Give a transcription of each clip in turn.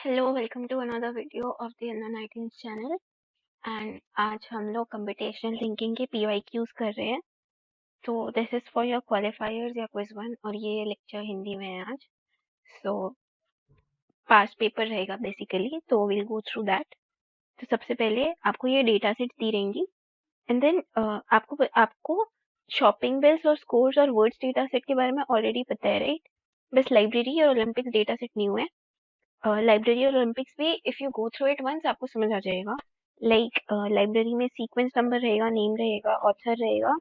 Hello welcome to another video of the unknown ideas channel. And आज हम लोग computational thinking के PYQs कर रहे हैं। तो दिस इज फॉर योर क्वालिफायर्स या क्विज वन, और ये लेक्चर हिंदी में है आज। सो पास्ट पेपर रहेगा बेसिकली, तो विल गो थ्रू दैट। तो सबसे पहले आपको ये डेटा सेट्स दी रहेंगी, एंड देन आपको शॉपिंग बिल्स और स्कोर्स और वर्ड्स डेटा सेट के बारे में ऑलरेडी पता है, राइट? बस लाइब्रेरी और ओलंपिक्स डेटा सेट न्यू है। लाइब्रेरी और ओलंपिक्स भी if you go through it once आपको समझ आ जाएगा। लाइक लाइब्रेरी में सीक्वेंस नंबर रहेगा, नेम रहेगा, ऑथर रहेगा,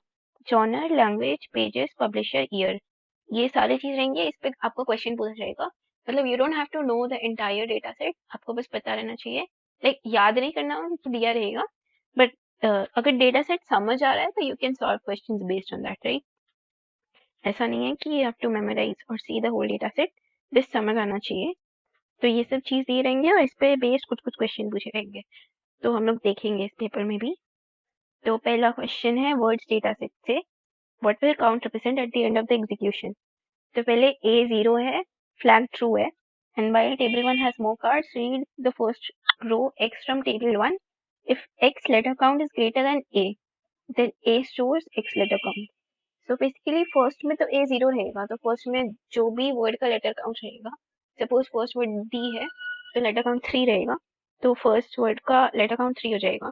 genre, language, pages, publisher, year, ये सारी चीज रहेंगे। इस पे आपको क्वेश्चन पूछा जाएगा। मतलब you don't have to know the entire data set, आपको बस पता रहना चाहिए। लाइक याद नहीं करना तो दिया रहेगा, बट अगर डेटा सेट समझ आ रहा है तो you can solve questions based on that, right? ऐसा नहीं है कि यू हैव टू मेमोराइज और see the whole data set, बस समझ आना चाहिए। तो ये सब चीज दिए रहेंगे और इस पे बेस्ड कुछ कुछ क्वेश्चन पूछे रहेंगे, तो हम लोग देखेंगे इस पेपर में भी। तो पहला क्वेश्चन है वर्ड्स डेटा सेट से, what will count represent eight the end of the execution. तो पहले ए 0 है, फ्लैग ट्रू है, and while table 1 has more cards, read the first row x from table 1. If x letter count is greater than a, then a stores x letter count. So basically first में तो a 0 रहेगा, तो first में जो भी word का letter count रहेगा, suppose first word D है तो लेटर काउंट 3 रहेगा, तो फर्स्ट वर्ड का लेटर काउंट 3 हो जाएगा।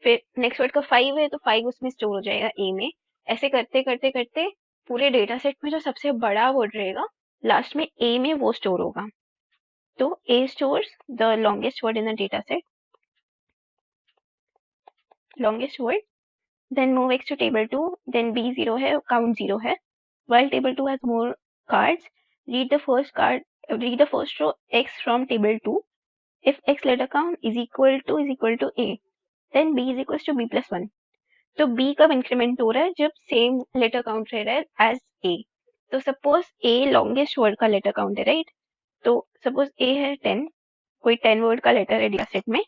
फिर नेक्स्ट वर्ड का 5 है तो 5 उसमें स्टोर हो जाएगा ए में। ऐसे करते करते करते पूरे डेटा सेट में जो सबसे बड़ा वर्ड रहेगा लास्ट में ए में वो स्टोर होगा। तो A stores the longest word in the data set, longest word. Then move x to table 2, then b 0 है, count 0 है। While table 2 has more cards, read the first card, read the first row x from table 2. If x letter count is equal to a, then b is equals to b plus 1. तो b कब increment हो रहा है? जब same letter count रह रहा है as a। तो सपोज a लॉन्गेस्ट वर्ड का लेटर काउंट है, राइट? तो सपोज a है 10, कोई 10 वर्ड का लेटर है डेटा सेट में,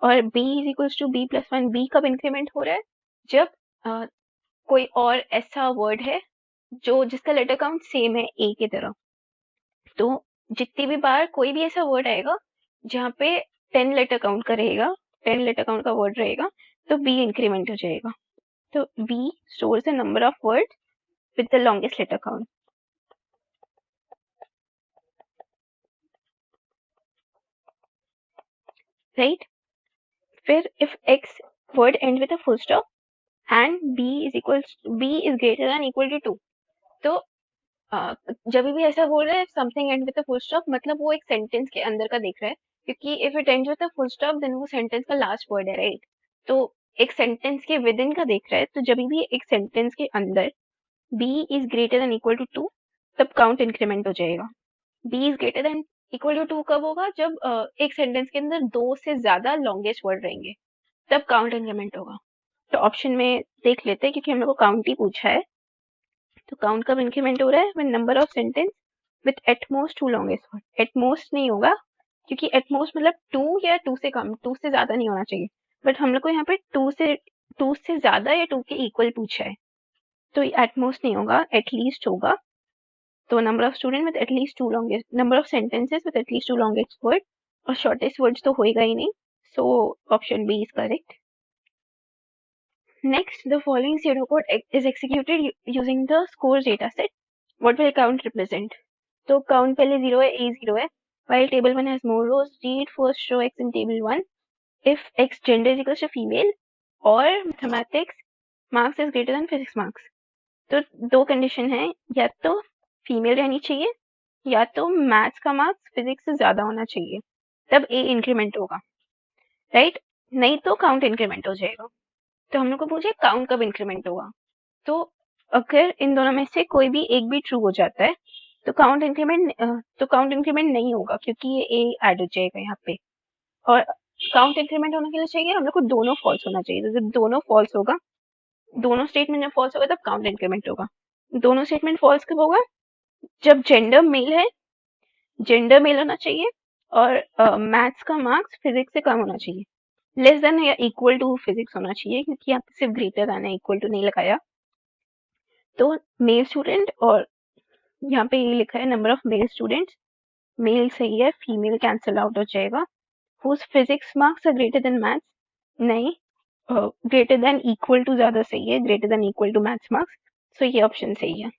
और b is equals to b plus 1। b कब इंक्रीमेंट हो रहा है? जब कोई और ऐसा वर्ड है जो जिसका लेटर काउंट सेम है ए की तरह। तो जितनी भी बार कोई भी ऐसा वर्ड आएगा जहाँ पे 10 लेटर काउंट का रहेगा, 10 लेटर काउंट का वर्ड रहेगा, तो बी इंक्रीमेंट हो जाएगा। तो B stores the number of word with the longest letter count, right? फिर if X word end with a full stop and B is greater than equal to 2, तो जब भी ऐसा बोल रहा है something end with a full stop, मतलब वो एक सेंटेंस के अंदर का देख रहा है, क्योंकि if it ends with a full stop then वो सेंटेंस का लास्ट वर्ड है, राइट? तो एक सेंटेंस के विद इन का देख रहा है, तो जब भी एक सेंटेंस के अंदर b is greater than equal to 2 तब काउंट इंक्रीमेंट हो जाएगा। b is greater than equal to 2 कब होगा? जब एक सेंटेंस के अंदर दो से ज्यादा लॉन्गेस्ट वर्ड रहेंगे, तब काउंट इंक्रीमेंट होगा। तो ऑप्शन में देख लेते हैं, क्योंकि हम लोग को काउंट ही पूछा है। तो काउंट कब इंक्रीमेंट हो रहा है? When number of sentence with at most 2 longest word. At most नहीं होगा, क्योंकि एटमोस्ट मतलब 2 या 2 से कम, 2 से ज्यादा नहीं होना चाहिए। बट हम लोग को यहाँ पे 2 से ज्यादा या 2 के इक्वल पूछा है, तो एटमोस्ट नहीं होगा, एटलीस्ट होगा। तो number of student with at least 2 longest, number of sentences with at least 2 longest word, और शॉर्टेस्ट वर्ड्स तो होएगा ही नहीं। So option B is correct. Next, the following pseudocode is executed using the scores dataset. What will count represent? तो count पहले 0 है, a 0 है। While table 1 has more rows, read first row x in table 1. If x gender is equals to female or mathematics marks is greater than physics marks. तो दो condition है, या तो female रहनी चाहिए या तो मैथ्स का मार्क्स फिजिक्स से ज्यादा होना चाहिए, तब a इंक्रीमेंट होगा, राइट? नहीं तो काउंट इंक्रीमेंट हो जाएगा। तो हम लोग को पूछे काउंट कब इंक्रीमेंट होगा। तो अगर इन दोनों में से कोई भी एक भी ट्रू हो जाता है तो काउंट इंक्रीमेंट नहीं होगा, क्योंकि ये ए ऐड हो जाएगा यहाँ पे। और काउंट इंक्रीमेंट होने के लिए चाहिए हम लोग को दोनों फॉल्स होना चाहिए। तो जब दोनों फॉल्स होगा, दोनों स्टेटमेंट जब फॉल्स होगा तब काउंट इंक्रीमेंट होगा। दोनों स्टेटमेंट फॉल्स कब होगा? जब जेंडर मेल है, जेंडर मेल होना चाहिए, और मैथ्स का मार्क्स फिजिक्स से कम होना चाहिए, लेस देन या इक्वल टू फिजिक्स होना चाहिए, क्योंकि यहाँ पे सिर्फ ग्रेटर देन है, इक्वल टू नहीं लगाया। तो मेल स्टूडेंट, और यहाँ पे ये लिखा है number of male students male सही है, फीमेल कैंसिल आउट हो जाएगा। Whose physics marks are greater than maths, नहीं, ग्रेटर देन इक्वल टू ज्यादा सही है, greater than equal to maths marks, so ये ऑप्शन सही है।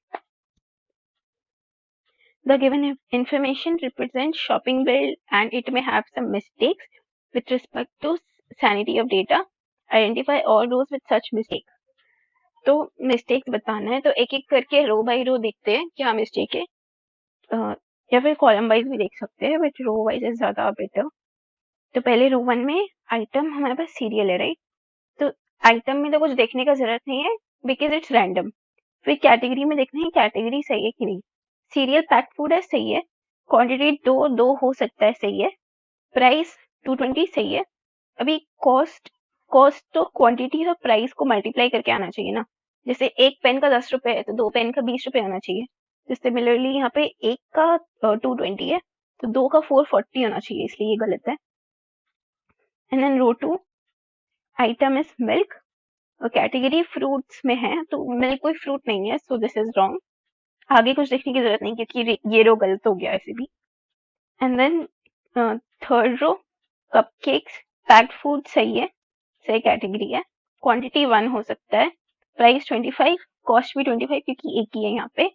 The given information represents shopping bill and it may have some mistakes with respect to sanity of data. Identify all rows with such mistakes. तो mistakes बताना है तो एक एक करके रो बाय रो देखते हैं क्या मिस्टेक है, या फिर कॉलम वाइज भी देख सकते हैं, बट रो वाइज इज ज्यादा बेटर। तो पहले रो 1 में आइटम हमारे पास सीरियल है, राइट? तो आइटम में तो कुछ देखने का जरूरत नहीं है बिकॉज इट्स रैंडम। फिर कैटेगरी में देखना है कैटेगरी सही है कि नहीं। सीरियल पैक्ड फूड है, सही है। क्वांटिटी दो दो हो सकता है, सही है। प्राइस 220 सही है। अभी कॉस्ट, कॉस्ट तो क्वांटिटी और प्राइस को मल्टीप्लाई करके आना चाहिए ना। जैसे एक पेन का 10 रुपए है तो 2 पेन का 20 रुपए आना चाहिए। तो सिमिलरली यहाँ पे एक का 220 है तो 2 का 440 होना चाहिए, इसलिए ये गलत है। And then row 2, item is milk और कैटेगरी फ्रूट्स में है तो मिल्क कोई फ्रूट नहीं है, सो दिस इज रॉन्ग। आगे कुछ देखने की जरूरत नहीं क्योंकि ये रो गलत हो गया ऐसे भी। And then third row, cupcakes packed food सही है, सही कैटेगरी है। क्वांटिटी 1 हो सकता है, प्राइस 25, कॉस्ट भी 25 क्योंकि एक ही है यहाँ पे।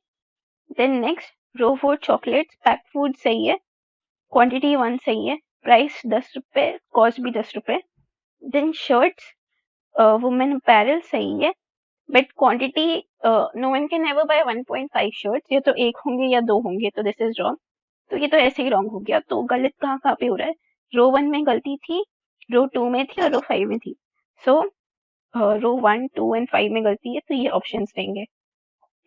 Then next row 4, chocolates packed food सही है, क्वांटिटी 1 सही है, प्राइस 10 रुपए, कॉस्ट भी 10 रुपए। देन शर्ट्स वुमेन अपैरल सही है, but quantity no one can ever buy 1.5 shirts, या तो एक होंगे या दो होंगे, तो दिस इज रॉन्ग। तो ये तो ऐसे ही रॉन्ग हो गया। तो गलत कहाँ कहाँ पे हो रहा है, रो 1 में गलती थी, रो 2 में थी और रो 5 में थी। सो रो 1, 2 एंड 5 में गलती है तो ये ऑप्शंस रहेंगे।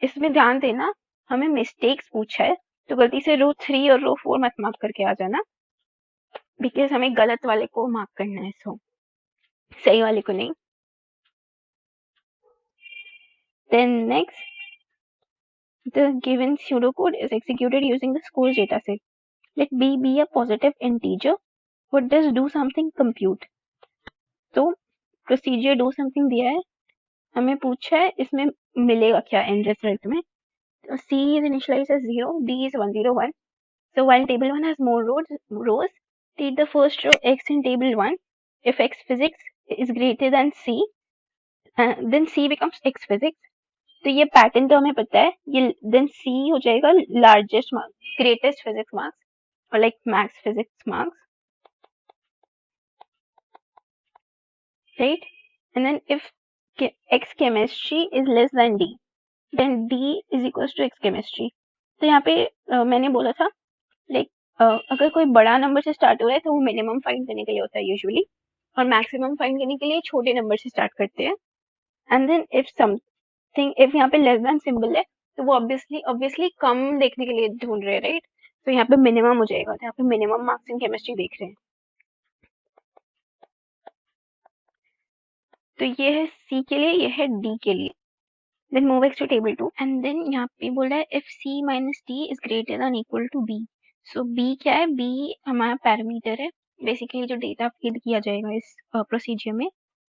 इसमें ध्यान देना हमें मिस्टेक्स पूछा है तो गलती से रो 3 और रो 4 मत मार्क करके आ जाना, बिकॉज हमें गलत वाले को मार्क करना है, सो सही वाले को नहीं। Then next, the given pseudocode is executed using the school's dataset. Let b be a positive integer. What does do something compute? तो प्रोसीजर डू समथिंग दिया है, हमें पूछा है इसमें मिलेगा क्या एंड रिजल्ट में। तो c is initialized as 0, d is 101. So while table 1 has more rows, take the first row x in table 1. If x physics is greater than c, then c becomes x physics. तो ये pattern तो हमें पता है, ये then C हो जाएगा largest marks, greatest physics marks और like max physics marks, right? And then if X chemistry is less than D, then D is equals to X chemistry. तो यहाँ पे मैंने बोला था लाइक अगर कोई बड़ा नंबर से स्टार्ट हो रहा है तो वो मिनिमम फाइंड करने के लिए होता है यूजुअली, और मैक्सिमम फाइंड करने के लिए छोटे नंबर से स्टार्ट करते हैं। And then if something, if यहाँ पे लेस देन सिंबल है तो वो ऑब्वियसली कम देखने के लिए ढूंढ रहे हैं, राइट? तो यहाँ पे मिनिमम हो जाएगा, तो यहाँ पे मिनिमम मार्क्स इन केमिस्ट्री देख रहे हैं। तो ये है सी के लिए, ये है डी के लिए। Then move X to table 2 and then यहाँ पे बोल रहा है if C minus D is greater than equal to B. So B क्या है, बी हमारा पैरामीटर है, बेसिकली जो डेटा फीड किया जाएगा इस प्रोसीजर में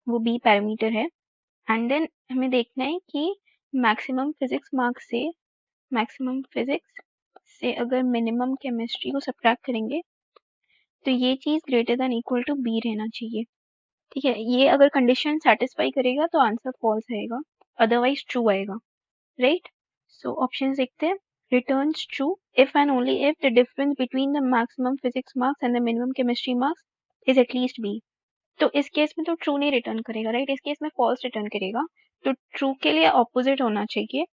वो बी पैरामीटर है। एंड देन हमें देखना है कि मैक्सिमम फिजिक्स से अगर मिनिमम केमिस्ट्री को सब्ट्रैक्ट करेंगे तो ये चीज greater than equal to B रहना चाहिए, ठीक है? ये अगर कंडीशन सेटिस्फाई करेगा तो आंसर फॉल्स आएगा, अदरवाइज ट्रू आएगा, राइट? सो ऑप्शन देखते हैं। Returns true if and only if the difference between the maximum physics marks and the minimum chemistry marks is at least be. तो इस केस में तो ट्रू नहीं रिटर्न करेगा, राइट? इस केस में फॉल्स रिटर्न करेगा, तो ट्रू के लिए ऑपोजिट होना चाहिए।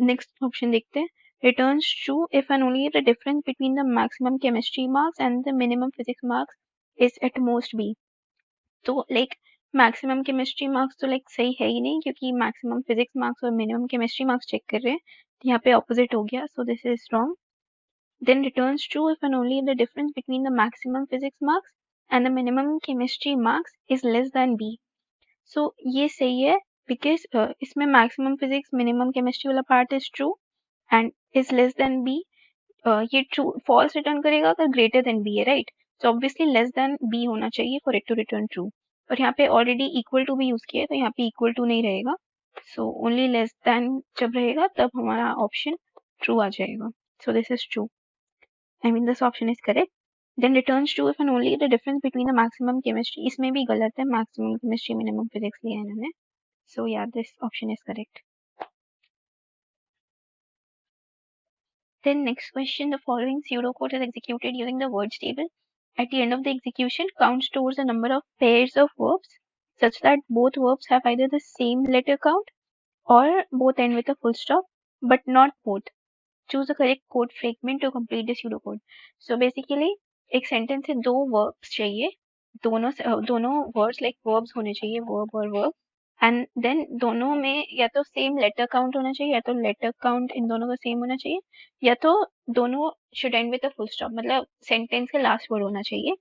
नेक्स्ट ऑप्शन देखते हैं। Returns true if and only if the difference between the maximum chemistry marks and the minimum physics marks is at most b. तो लाइक मैक्सिमम केमिस्ट्री मार्क्स तो लाइक सही है ही नहीं क्योंकि मैक्सिमम फिजिक्स मार्क्स और मिनिमम केमिस्ट्री मार्क्स चेक कर रहे हैं, तो यहाँ पे ऑपोजिट हो गया, so this is wrong. Then returns true if and only the difference between the maximum physics marks and the minimum chemistry marks is less than B. So ये सही है बिकॉज इसमें मैक्सिमम फिजिक्स मिनिमम केमिस्ट्री वाला part is true and is less than B. ये true false return करेगा अगर greater than B है, right? So obviously less than B होना चाहिए for it to return true, और यहाँ पे ऑलरेडी इक्वल टू भी यूज किया है तो यहाँ पे इक्वल टू नहीं रहेगा, सो ओनली लेस देन जब रहेगा तब हमारा ऑप्शन ट्रू आ जाएगा, सो this is true. I mean this option is correct. Then returns true if and only the difference between the maximum chemistry, इसमें भी गलत है, maximum chemistry minimum physics लिया है इन्होंने. So yeah, this option is correct. Then next question, the following pseudocode is executed using the words table. At the end of the execution, count stores a number of pairs of verbs such that both verbs have either the same letter count or both end with a full stop, but not both. Choose the correct code fragment to complete the pseudocode. So basically एक sentence से दो verbs चाहिए, दोनों words like verbs होने चाहिए, verb और verb, and then दोनों में या तो सेम लेटर काउंट होना चाहिए या तो लेटर काउंट इन दोनों का सेम होना चाहिए या तो दोनों should and with a full stop, मतलब सेंटेंस का लास्ट वर्ड होना चाहिए.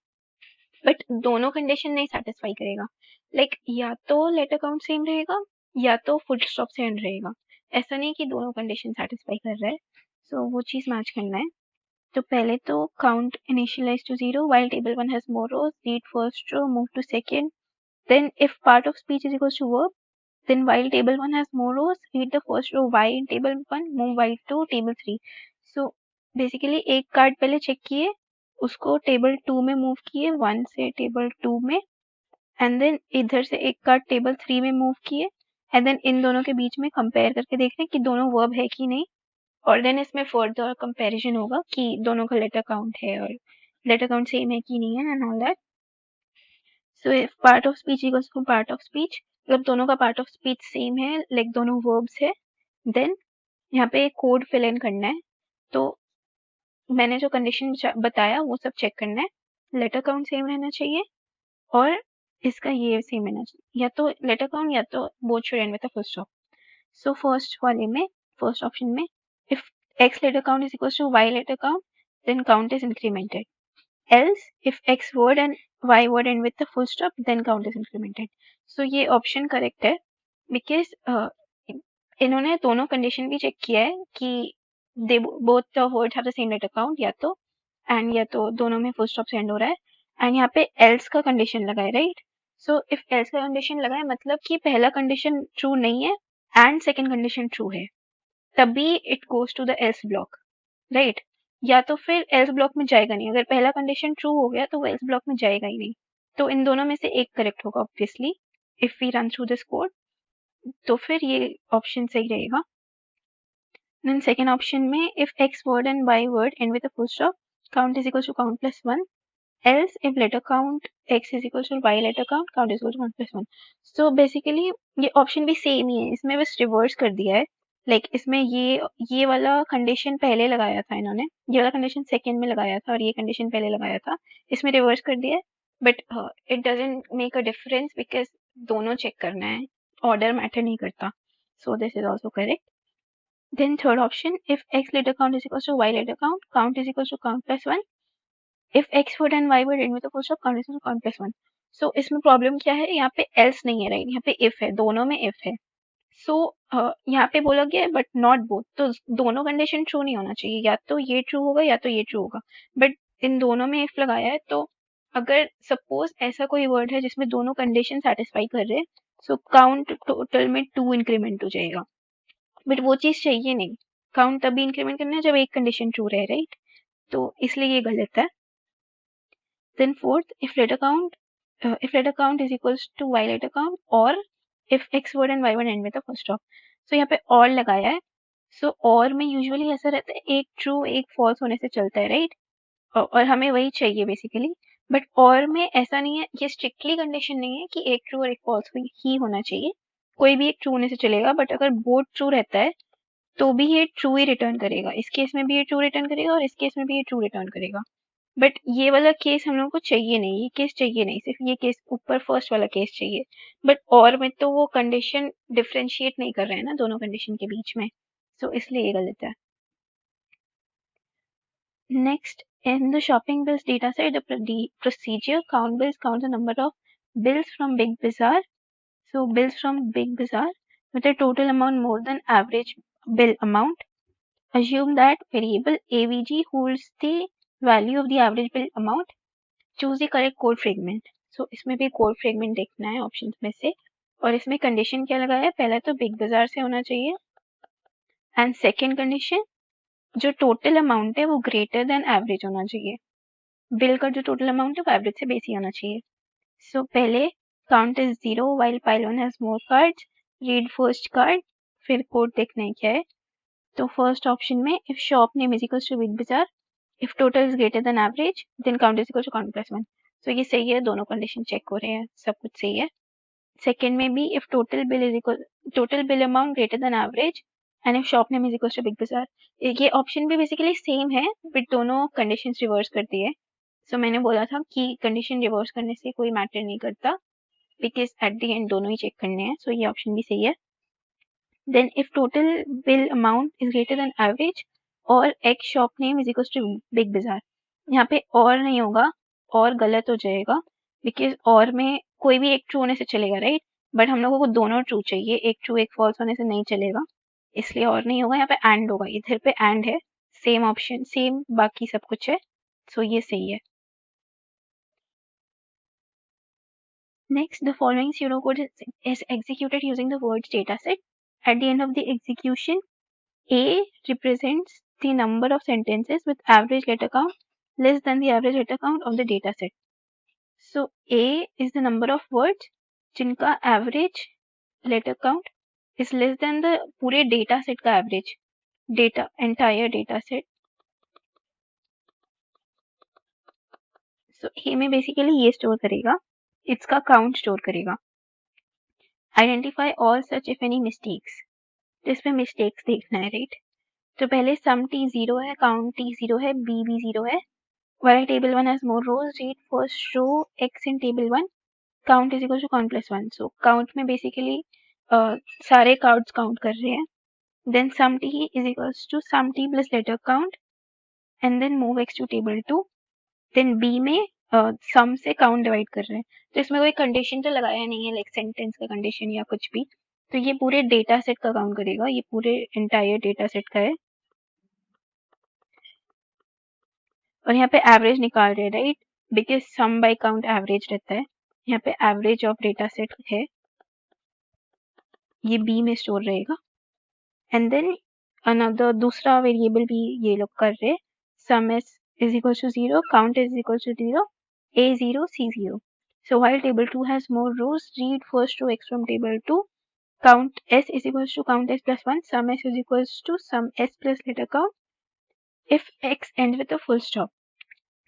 बट दोनों कंडीशन नहीं सेटिस्फाई करेगा. लाइक या तो लेटर काउंट सेम रहेगा या तो फुल स्टॉप से एंड रहेगा. ऐसा नहीं कि दोनों कंडीशन सेटिस्फाई कर रहा है. सो वो चीज मैच करना है. तो पहले तो count initialise to 0 while table 1 has more rows, read first row, move to second. Then if part of speech is equals to verb, then while table 1 has more rows, read the first row y in table 1, move y to table 3. So basically एक card पहले check किए, उसको table 2 में move किए 1 से table 2 में, and then इधर से एक कार्ड टेबल 3 में मूव किए, एंड देन इन दोनों के बीच में कंपेयर करके देख रहे हैं कि दोनों वर्ब है कि नहीं, और देन इसमें फर्दर कंपैरिजन होगा कि दोनों का लेटर काउंट है और लेटर काउंट सेम है कि नहीं है and all that. So if part of speech equals to part of speech, मतलब दोनों का पार्ट ऑफ स्पीच सेम है, लाइक दोनों वर्ब्स है, देन यहाँ पे कोड फिल इन करना है. तो मैंने जो कंडीशन बताया वो सब चेक करना है. लेटर काउंट सेम रहना चाहिए और इसका ये सेम रहना चाहिए, या तो लेटर काउंट या तो both should and with a full stop. So first वाले में, फर्स्ट ऑप्शन में, if x letter count is equals to y letter count, then count is incremented. Else, if x word and y word end with the full stop, then count is incremented. So ये option correct है because इन्होंने दोनों condition भी check किया है कि they both the words have the same letter count या तो दोनों में full stop से end हो रहा है, and यहाँ पे else का condition लगा है, right? So if else का condition लगा है मतलब कि पहला condition true नहीं है and second condition true है, तभी it goes to the else block, right? या तो फिर else block में जाएगा नहीं. अगर पहला कंडीशन ट्रू हो गया तो वो else block में जाएगा ही नहीं. तो इन दोनों में से एक करेक्ट होगा obviously if we run through this code. तो फिर ये ऑप्शन सही रहेगा. देन सेकेंड ऑप्शन में if x word and y word end with a full stop, count is equal to count plus 1. Else if letter count x is equal to y letter count is equal to count plus 1. So basically ये option भी same ही है, इसमें बस reverse कर दिया है. Like इसमें ये वाला कंडीशन पहले लगाया था इन्होंने, ये वाला कंडीशन सेकंड में लगाया था और ये कंडीशन पहले लगाया था, इसमें रिवर्स कर दिया है. But it doesn't make a difference because दोनों चेक करना है, ऑर्डर मैटर नहीं करता. So this is also correct. Then third option, if x letter count is equal to y letter count is equal to count plus 1. if x word and y word end with a full stop, count is equal to count plus 1. So इसमें problem क्या है, यहाँ पे else नहीं है, right? यहाँ पे if है, दोनों में if है. सो यहाँ पे बोला गया है बट नॉट बोथ, तो दोनों कंडीशन ट्रू नहीं होना चाहिए, या तो ये ट्रू होगा या तो ये ट्रू होगा. बट इन दोनों में इफ लगाया है, तो अगर सपोज ऐसा कोई वर्ड है जिसमें दोनों कंडीशन सेटिस्फाई कर रहे हैं, सो काउंट टोटल में 2 इंक्रीमेंट हो जाएगा. बट वो चीज चाहिए नहीं, काउंट तभी इंक्रीमेंट करना है जब एक कंडीशन ट्रू रहे, राइट? तो इसलिए ये गलत है. Then fourth, if letter count is equals to y letter count or if x word and y word end with a full stop. So यहाँ पे और लगाया है. So और में यूजुअली ऐसा रहता है एक ट्रू एक फॉल्स होने से चलता है, राइट? और हमें वही चाहिए बेसिकली. बट और में ऐसा नहीं है, ये स्ट्रिक्टली कंडीशन नहीं है कि एक ट्रू और एक फॉल्स ही होना चाहिए, कोई भी एक ट्रू होने से चलेगा. बट अगर बोथ ट्रू रहता है तो भी ये ट्रू ही रिटर्न करेगा, इस केस में भी ये ट्रू रिटर्न करेगा और इस केस में भी ये ट्रू रिटर्न करेगा. बट ये वाला केस हम लोगों को चाहिए नहीं, ये केस चाहिए नहीं, सिर्फ ये केस ऊपर फर्स्ट वाला केस चाहिए. बट और में तो वो कंडीशन डिफरेंशिएट नहीं कर रहे हैं ना दोनों कंडीशन के बीच में, सो इसलिए ये गलत है. Next, in the shopping bills data set, the procedure count bills count the number of bills from Big Bazaar. So bills from Big Bazaar with a total amount more than average bill amount. Assume that variable AVG holds the value of the average bill amount. Choose the correct code fragment. So इसमें भी code fragment देखना है options में से, और इसमें condition क्या लगाया है, पहला तो बिग बाजार से होना चाहिए, एंड सेकेंड कंडीशन जो टोटल अमाउंट है वो ग्रेटर देन एवरेज होना चाहिए। बिल का जो टोटल अमाउंट है वो एवरेज से बेसी होना चाहिए। सो पहले count is 0 while pile 1 has more cards, read first card, फिर कोड देखना है क्या है। तो फर्स्ट ऑप्शन में if shop name is equals to Big Bazaar, if total is greater than average, then count is equal to count plus 1। So ये सही है, दोनों कंडीशन चेक हो रहे हैं, सब कुछ सही है। सेकेंड में भी if total bill amount greater than average and if shop name is equal to Big Bazaar. ये ऑप्शन भी बेसिकली सेम है बट दोनों कंडीशंस रिवर्स करती है। सो मैंने बोला था कि कंडीशन रिवर्स करने से कोई मैटर नहीं करता बिकॉज एट द एंड दोनों ही चेक करने हैं। सो ये ऑप्शन भी सही है। Then if total bill amount is greater than average और X shop name is equal to Big Bazaar, यहाँ पे और नहीं होगा, और गलत हो जाएगा बिकॉज और में कोई भी एक ट्रू होने से चलेगा राइट, बट हम लोगों को दोनों ट्रू चाहिए, एक ट्रू एक फॉल्स होने से नहीं चलेगा, इसलिए और नहीं होगा, यहाँ पे एंड होगा, इधर पे एंड है, सेम ऑप्शन सेम बाकी सब कुछ है। सो ये सही है। Next, the following pseudocode is executed using the words dataset. At the end of the execution, A represents the number of sentences with average letter count less than the average letter count of the dataset. So A is the number of words जिनका average letter count is less than the पूरे dataset का average, entire dataset. So A में basically ये store करेगा, इसका count store करेगा। Identify all such if any mistakes. तो इसमें mistakes देखना है राइट। तो पहले sum t 0 है, count t 0 है, b भी 0 है। While table 1 has more rows, read first row x in table 1, count is equal to count plus 1. So count में basically सारे cards count कर रहे हैं। Then sum t is equals to sum t plus letter count and then move x to table 2. Then b में sum से count divide कर रहे हैं। तो इसमें कोई condition तो लगाया नहीं है, like sentence का condition या कुछ भी। तो ये पूरे डेटा सेट का काउंट करेगा, ये पूरे एंटायर डेटा सेट का है। और यहाँ पे एवरेज निकाल रहे हैं right, because sum by count average रहता है। यहाँ पे एवरेज ऑफ डेटा सेट है, ये बी में स्टोर रहेगा। एंड देन अनदर दूसरा वेरिएबल भी ये लोग कर रहे हैं, sum S is equal to 0, count is equal to 0, a 0 c 0. So while table 2 has more rows, read first row x from table 2, count s is equals to count s plus 1, sum s is equals to sum s plus letter count if x ends with a full stop.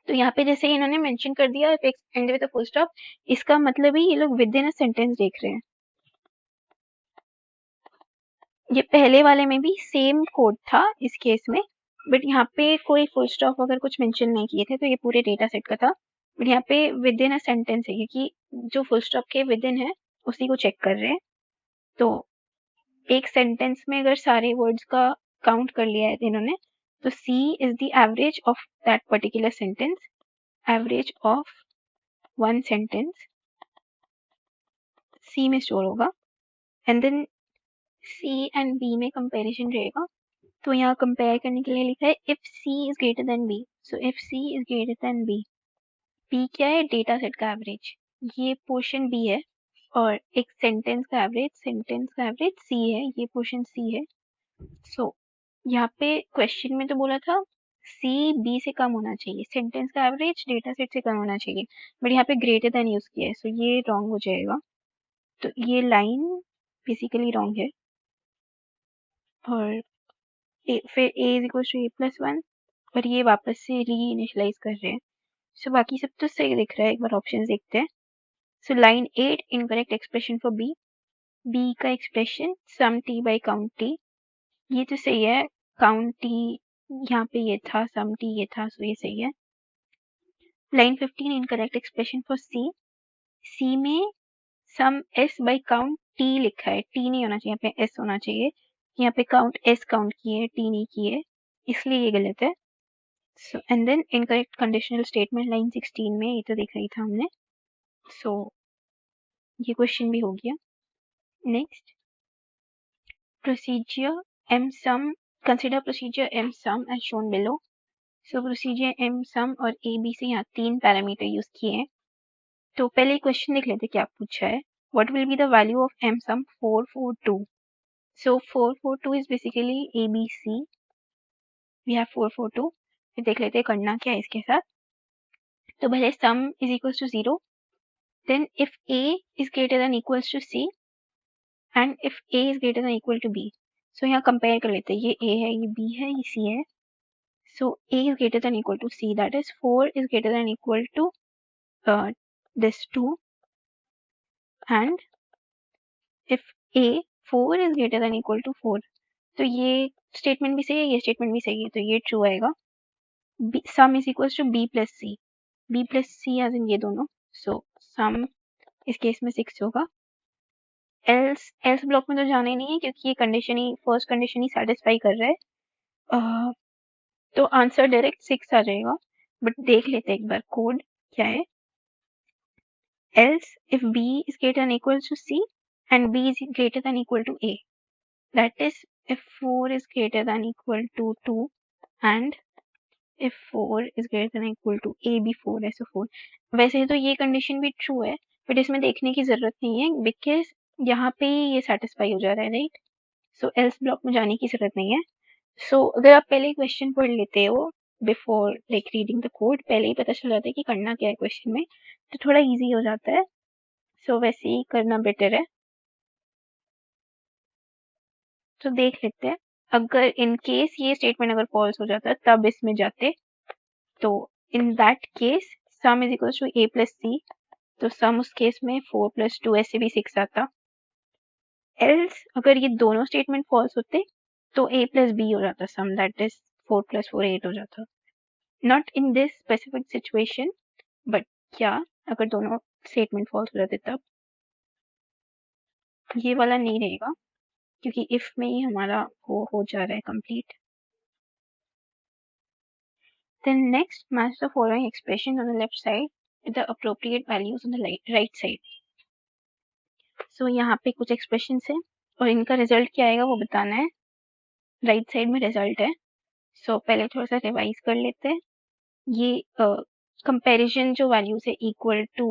तो यहाँ पे जैसे इन्होंने mention कर दिया if x ends with a full stop, इसका मतलब ही ये लोग विद इन अ सेंटेंस देख रहे हैं। ये पहले वाले में भी सेम कोड था इस केस में, बट यहाँ पे कोई फुल स्टॉप अगर कुछ मेंशन नहीं किए थे तो ये पूरे डेटा सेट का था। बट यहाँ पे विद इन अ सेंटेंस है क्योंकि जो फुल स्टॉप के विद इन है उसी को चेक कर रहे हैं। तो एक सेंटेंस में अगर सारे वर्ड्स का काउंट कर लिया है इन्होंने, तो C is the average of that particular sentence, average of one sentence C में स्टोर होगा। And then C and B में कंपैरिजन रहेगा। तो यहाँ कंपेयर करने के लिए लिखा है if C is greater than B। So if C is greater than B, B क्या है, डेटा सेट का एवरेज, ये पोर्शन B है, और एक सेंटेंस का एवरेज C है, ये पोर्शन C है। सो यहाँ पे क्वेश्चन में तो बोला था C B से कम होना चाहिए, सेंटेंस का एवरेज डेटा सेट से कम होना चाहिए, बट यहाँ पे ग्रेटर देन यूज किया है, सो ये रॉन्ग हो जाएगा। तो ये लाइन बेसिकली रॉन्ग है। और फिर a is equal to a plus 1, और ये वापस से री इनिशलाइज कर रहे हैं। सो बाकी सब तो सही दिख रहा है, एक बार ऑप्शन देखते हैं। So line 8 incorrect expression for b का एक्सप्रेशन सम t बाय काउंट t, ये तो सही है। काउंट t यहाँ पे ये था, सम t ये था, सो ये सही है। Line 15 incorrect expression for c में सम s बाय काउंट t लिखा है, t नहीं होना चाहिए, यहाँ पे s होना चाहिए। यहाँ पे काउंट s काउंट किए है, t नहीं किए, इसलिए ये गलत है। So and then incorrect conditional statement line 16 में, ये तो देखा ही था हमने। सो ये क्वेश्चन भी हो गया। Next, procedure m sum, consider procedure m sum as shown below. So procedure m sum और a b से यहाँ तीन पैरामीटर यूज किए हैं। तो पहले क्वेश्चन देख लेते क्या पूछा है। What will be the value of m sum 442? So 442 is basically ABC, we have 4 4 2। फिर देख लेते हैं करना क्या है इसके साथ। तो पहले sum is equals to 0, then if a is greater than equals to c and if a is greater than equal to b। So यहाँ कंपेयर कर लेते हैं, ये a है, ये b है, ये c है। So a is greater than equal to c, that is 4 is greater than equal to this 2, and if a 4 is greater than equal to 4, तो ये स्टेटमेंट भी सही है, ये स्टेटमेंट भी सही है, तो ये ट्रू आएगा। Sum is equal to b plus C, b plus C as in ये दोनों। सो सम इस केस में 6 होगा। एल्स ब्लॉक में तो जाना ही नहीं है क्योंकि ये कंडीशन ही, फर्स्ट कंडीशन ही सेटिस्फाई कर रहा है। तो आंसर डायरेक्ट 6 आ जाएगा। बट देख लेते हैं एक बार कोड क्या है। Else if b is greater than equal to c and b is greater than equal to a, that is if 4 is greater than equal to 2 and if 4 is greater than equal to a भी 4 है, so 4। वैसे तो ये condition भी true है but इसमें देखने की जरूरत नहीं है बिकॉज यहाँ पे ये सेटिस्फाई हो जा रहा है, राइट। सो एल्स ब्लॉक में जाने की जरूरत नहीं है। सो अगर आप पहले क्वेश्चन पढ़ लेते हो before like reading the code, पहले ही पता चल जाता है कि करना क्या है क्वेश्चन में, तो थोड़ा इजी हो जाता है। सो वैसे ही करना बेटर है। तो देख लेते हैं, अगर इन केस ये स्टेटमेंट अगर फॉल्स हो जाता तब इसमें जाते, तो in that case sum is equal to a plus C, तो सम उस केस में 4 प्लस 2 ऐसे भी 6 आता। एल्स अगर ये दोनों स्टेटमेंट फॉल्स होते तो a प्लस b हो जाता सम, दैट इज 4 प्लस 4 8 हो जाता। Not in this specific situation but क्या अगर दोनों स्टेटमेंट फॉल्स हो जाते तब ये वाला नहीं रहेगा क्योंकि इफ में ही हमारा वो हो जा रहा है complete. Then next match the following expression on the left side with the appropriate values on the right side. So यहाँ पे कुछ expressions हैं और इनका रिजल्ट क्या आएगा वो बताना है। राइट साइड में रिजल्ट है। सो पहले थोड़ा सा रिवाइज कर लेते हैं। ये कंपैरिजन जो वैल्यूज है इक्वल टू,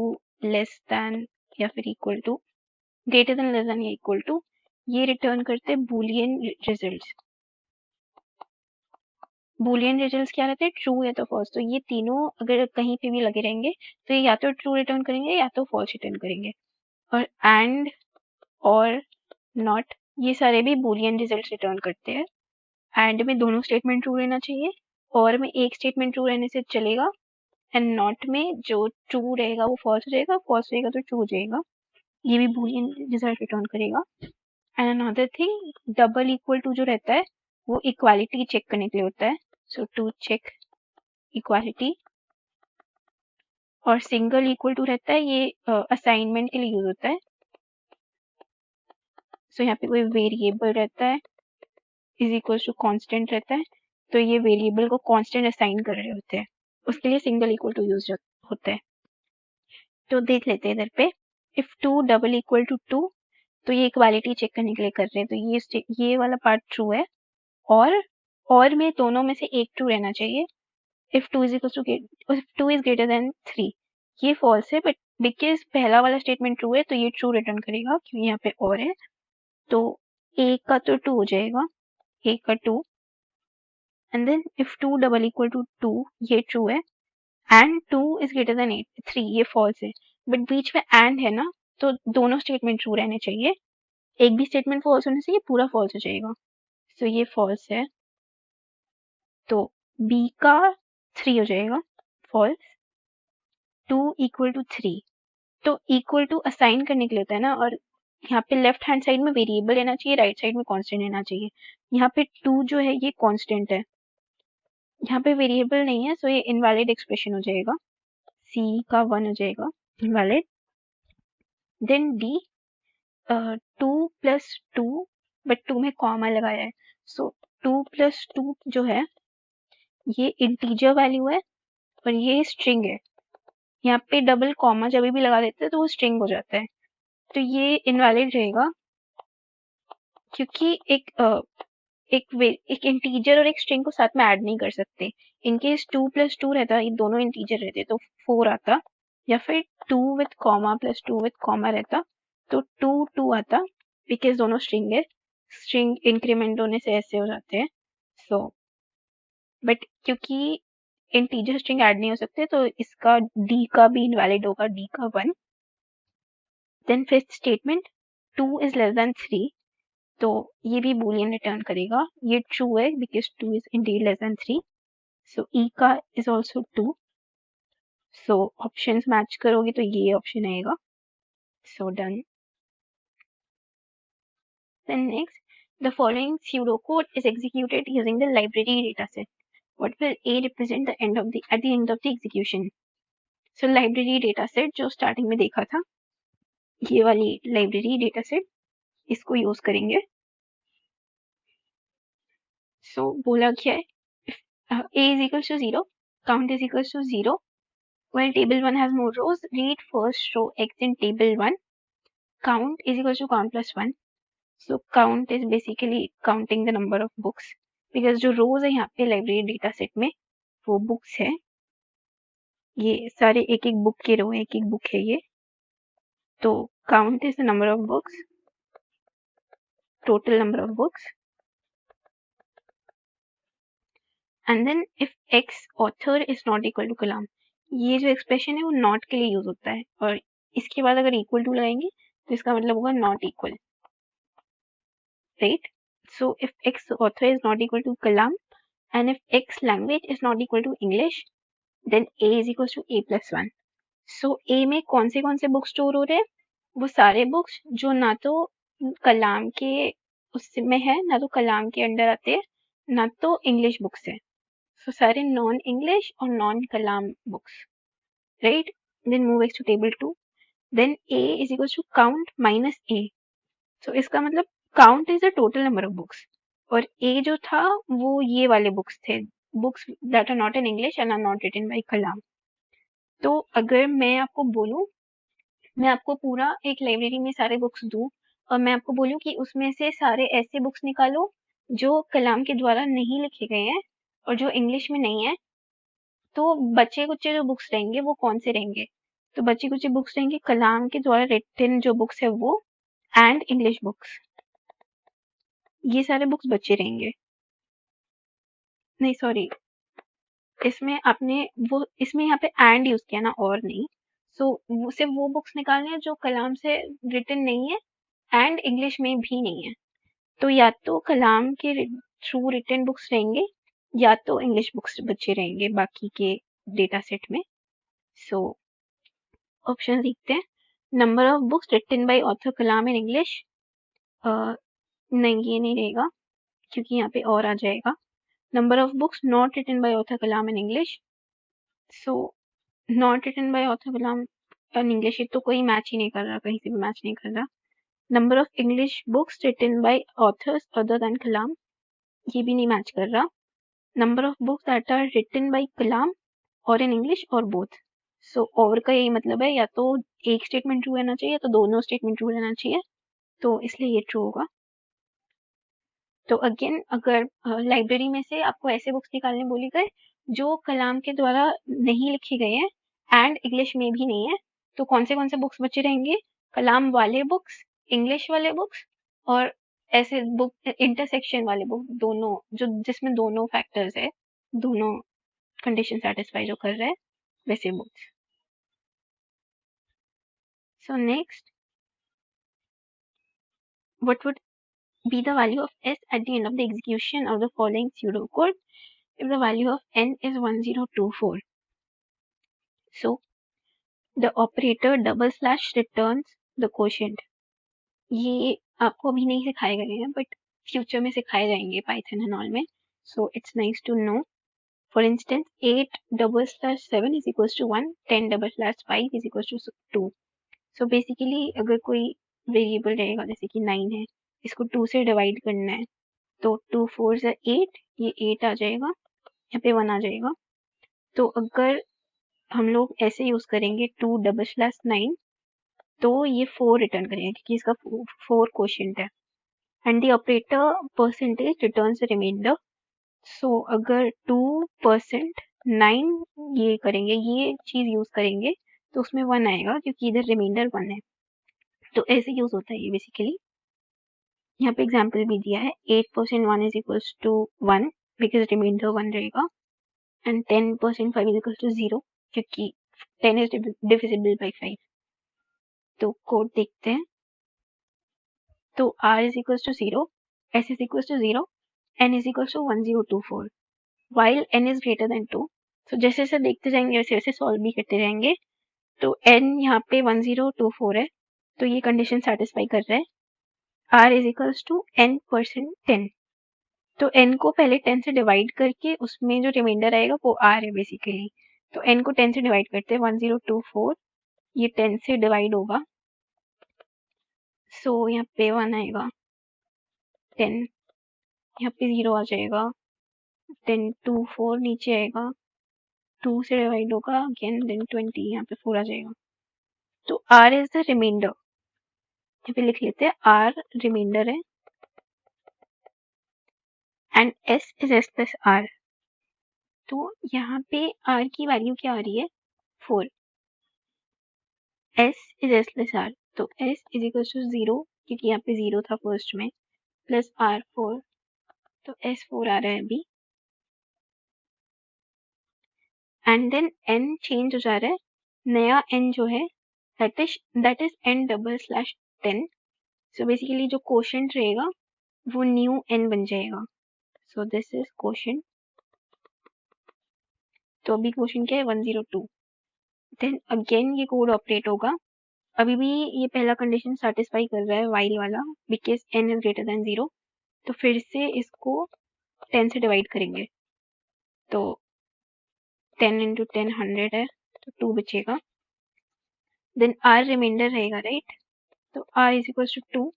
लेस देन या फिर equal to, greater than, less than या इक्वल टू, ये रिटर्न करते हैं बूलियन रिजल्ट्स। बूलियन रिजल्ट्स क्या रहते हैं, ट्रू या तो फॉल्स। तो ये तीनों अगर कहीं पे भी लगे रहेंगे तो ये या तो ट्रू रिटर्न करेंगे या तो फॉल्स रिटर्न करेंगे। और एंड और नॉट ये सारे भी बूलियन रिजल्ट्स रिटर्न करते हैं। एंड में दोनों स्टेटमेंट ट्रू रहना चाहिए, और में एक स्टेटमेंट ट्रू रहने से चलेगा, एंड नॉट में जो ट्रू रहेगा वो फॉल्स हो जाएगा, फॉल्स रहेगा तो ट्रू हो जाएगा। ये भी बूलियन रिजल्ट रिटर्न करेगा। And another thing, double equal to जो रहता है वो इक्वालिटी चेक करने के लिए होता है। सो टू चेक इक्वालिटी। और सिंगल इक्वल टू रहता है, ये असाइनमेंट के लिए यूज होता है। सो यहाँ पे कोई वेरिएबल रहता है इज इक्वल टू कांस्टेंट रहता है, तो ये वेरिएबल को कांस्टेंट असाइन कर रहे होते हैं, उसके लिए सिंगल इक्वल टू यूज होता है। तो देख लेते हैं इधर पे, इफ 2 डबल इक्वल टू 2, तो ये इक्वालिटी चेक करने के लिए कर रहे हैं, तो ये वाला पार्ट ट्रू है। और में दोनों में से एक ट्रू रहना चाहिए। if 2 is equals to if 2 is greater than 3, ये फॉल्स है बट बिकॉज पहला वाला स्टेटमेंट ट्रू है तो ये ट्रू रिटर्न करेगा क्योंकि यहाँ पे और है, तो a का तो 2 हो जाएगा, a का 2। And then if 2 double equal to 2, ये ट्रू है, एंड 2 इज ग्रेटर देन 3, ये फॉल्स है। बट बीच में एंड है ना, तो दोनों स्टेटमेंट ट्रू रहने चाहिए, एक भी स्टेटमेंट फॉल्स होने से ये पूरा फॉल्स हो जाएगा। सो ये फॉल्स है, तो b का 3 हो जाएगा फॉल्स। 2 इक्वल टू 3, तो इक्वल टू असाइन करने के लिए होता है ना, और यहाँ पे लेफ्ट हैंड साइड में वेरिएबल लेना चाहिए, राइट साइड में कांस्टेंट लेना चाहिए। यहाँ पे 2 जो है ये कांस्टेंट है, यहाँ पे वेरिएबल नहीं है, सो ये इनवैलिड एक्सप्रेशन हो जाएगा, c का 1 हो जाएगा invalid. Then d 2 plus 2, but 2 में कॉमा लगाया है, सो 2 प्लस 2 जो है ये इंटीजर वैल्यू है और ये स्ट्रिंग है। यहाँ पे डबल कॉमा जब भी लगा देते हैं तो वो स्ट्रिंग हो जाता है, तो ये इनवैलिड रहेगा क्योंकि एक इंटीजर और एक स्ट्रिंग को साथ में ऐड नहीं कर सकते। इनकेस 2 प्लस 2 रहता, ये दोनों इंटीजर रहते तो 4 आता, या फिर 2 with comma plus 2 with comma रहता तो 2 2 आता, बिकॉज दोनों स्ट्रिंग है, स्ट्रिंग इंक्रीमेंट होने से ऐसे हो जाते हैं। सो बट क्योंकि इंटीजर स्ट्रिंग ऐड नहीं हो सकते तो इसका डी का भी इनवैलिड होगा, डी का 1। Then fifth statement 2 is less than 3, तो ये भी बूलियन रिटर्न करेगा, ये ट्रू है because 2 is Indeed less than 3। सो ई का is also 2। So options match करोगे तो ये ऑप्शन आएगा। So done. Then next, the following pseudocode is executed using the library dataset. What will A represent the end of the at the end of the execution? So library dataset जो starting में देखा था, ये वाली library dataset, इसको use करेंगे। So बोला क्या है? A is equals to 0, count is equals to 0. While table 1 has more rows, read first row X in table 1. Count is equals to count plus 1. So count is basically counting the number of books, because जो rows है यहाँ पे library dataset में वो books है, ये सारे एक एक बुक के रो है, एक एक बुक है ये। तो count is the number of books, total number of books, and then if X author is not equal to कलाम, ये जो एक्सप्रेशन है वो नॉट के लिए यूज होता है, और इसके बाद अगर इक्वल टू लगाएंगे तो इसका मतलब होगा not equal, right? So if X author is not equal to Kalam and if X language is not equal to English, then A is equals to A plus 1. So A में कौन से book store हो रहे हैं? वो सारे books जो ना तो कलाम के उसमें है, ना तो कलाम के अंडर आते हैं, ना तो इंग्लिश बुक्स है। सो सारे नॉन इंग्लिश और non Kalam books, right? Then move X to table 2, then A is equal to count minus A। So इसका मतलब count is the total number of books, और A जो था वो ये वाले बुक्स थे, books that are not in English and are not written by Kalam. तो अगर मैं आपको बोलूं, मैं आपको पूरा एक लाइब्रेरी में सारे बुक्स दूं और मैं आपको बोलूं कि उसमें से सारे ऐसे बुक्स निकालो जो कलाम के द्वारा नहीं लिखे गए हैं और जो इंग्लिश में नहीं है, तो बच्चे कुच्चे जो बुक्स रहेंगे वो कौन से रहेंगे? तो बच्चे कुच्चे बुक्स रहेंगे कलाम के द्वारा रिटन जो बुक्स है वो, एंड इंग्लिश बुक्स, ये सारे बुक्स बच्चे रहेंगे। नहीं सॉरी, इसमें आपने वो इसमें यहाँ पे एंड यूज किया ना, और नहीं। सो सिर्फ वो बुक्स निकालने हैं जो कलाम से रिटन नहीं है एंड इंग्लिश में भी नहीं है। तो या तो कलाम के थ्रू रिटन बुक्स रहेंगे या तो इंग्लिश बुक्स बच्चे रहेंगे बाकी के डेटा सेट में। सो ऑप्शन देखते हैं। Number of books written by author Kalam in English, नहीं ये नहीं रहेगा क्योंकि यहाँ पे और आ जाएगा। Number of books not written by author Kalam in English, so not written by author Kalam in English, ये तो कोई मैच ही नहीं कर रहा, कहीं से भी मैच नहीं कर रहा। Number of English books written by authors other than Kalam, ये भी नहीं मैच कर रहा। Number of books that are written by Kalam और इन इंग्लिश और बोथ, सो और का यही मतलब है या तो एक स्टेटमेंट ट्रू रहना चाहिए या तो दोनों स्टेटमेंट ट्रू रहना चाहिए, तो इसलिए ये ट्रू होगा। तो अगेन अगर लाइब्रेरी में से आपको ऐसे बुक्स निकालने बोली गए जो कलाम के द्वारा नहीं लिखे गए हैं एंड इंग्लिश में भी नहीं है, तो कौन से बुक्स बचे रहेंगे? कलाम वाले बुक्स, इंग्लिश वाले बुक्स, और ऐसे बुक इंटरसेक्शन वाले बुक, दोनों जो जिसमें दोनों फैक्टर्स है, दोनों कंडीशन सेटिस्फाई जो कर रहे हैं वैसे books. So next, what would be the value of S at the end of the execution of the following pseudocode if the value of n is 1024? So the operator double slash returns the quotient. ये आपको अभी नहीं सिखाए गए हैं but future में सिखाए जाएंगे पाइथन एंड ऑल में, so it's nice to know. For instance 8 double slash 7 is equals to 1, 10 double slash 5 is equals to 2। So basically अगर कोई वेरिएबल रहेगा जैसे कि 9 है, इसको 2 से डिवाइड करना है, तो 2 4 से 8, ये 8 आ जाएगा, यहाँ पे 1 आ जाएगा। तो अगर हम लोग ऐसे यूज करेंगे 2 डबल स्लैश 9, तो ये 4 रिटर्न करेगा क्योंकि इसका 4 क्वोशिएंट है, and the operator percentage returns the remainder. So अगर 2% 9 ये करेंगे, ये चीज यूज करेंगे, तो उसमें 1 आएगा क्योंकि इधर रिमाइंडर 1 है। तो ऐसे यूज होता है ये बेसिकली। यहाँ पे एग्जाम्पल भी दिया है, 8% 1 is equals to 1, because remainder 1 रहेगा एंड 10% 5 इज इक्वल टू 0 क्योंकि 10 इज डिविजिबल बाई 5। तो कोड देखते हैं। तो r is equals to 0, s is equals to 0, n is equals to 1024 while n is greater than 2। तो जैसे जैसे देखते जाएंगे वैसे वैसे सॉल्व भी करते जाएंगे। तो n यहाँ पे 1024 है तो ये कंडीशन सेटिस्फाई कर रहा है। r is equals to n percent 10। तो n को पहले 10 से डिवाइड करके उसमें जो रिमाइंडर आएगा वो r है बेसिकली। तो n को 10 से डिवाइड करते हैं 1024, ये 10 से डिवाइड होगा। सो यहाँ पे 1 आएगा, 10 यहाँ पे 0 आ जाएगा, 10 2 4 नीचे आएगा, 2 से डिवाइड होगा अगेन, देन 20 यहाँ पे 4 आ जाएगा। तो r इज द रिमाइंडर, यहाँ पे लिख लेते हैं r रिमाइंडर है and s is s plus r। तो यहाँ पे r की वैल्यू क्या आ रही है 4, s is s plus r। तो s इज इक्वल टू 0 क्योंकि यहाँ पे 0 था फर्स्ट में, प्लस r 4, तो s 4 आ रहा है अभी एंड देन n चेंज हो जा रहा है, नया n जो है that is n double slash 10। So basically जो कोशेंट रहेगा वो न्यू n बन जाएगा। सो दिस इज कोशेंट। तो अभी क्वेश्चन क्या है 102। देन अगेन ये कोड ऑपरेट होगा। अभी भी ये पहला कंडीशन सेटिस्फाई कर रहा है वाइल वाला, because n is greater then 0। तो फिर से इसको 10 से डिवाइड करेंगे। तो 10 इंटू 10 100 है, तो 2 बचेगा। देन r रिमाइंडर रहेगा राइट। तो r is equal to 2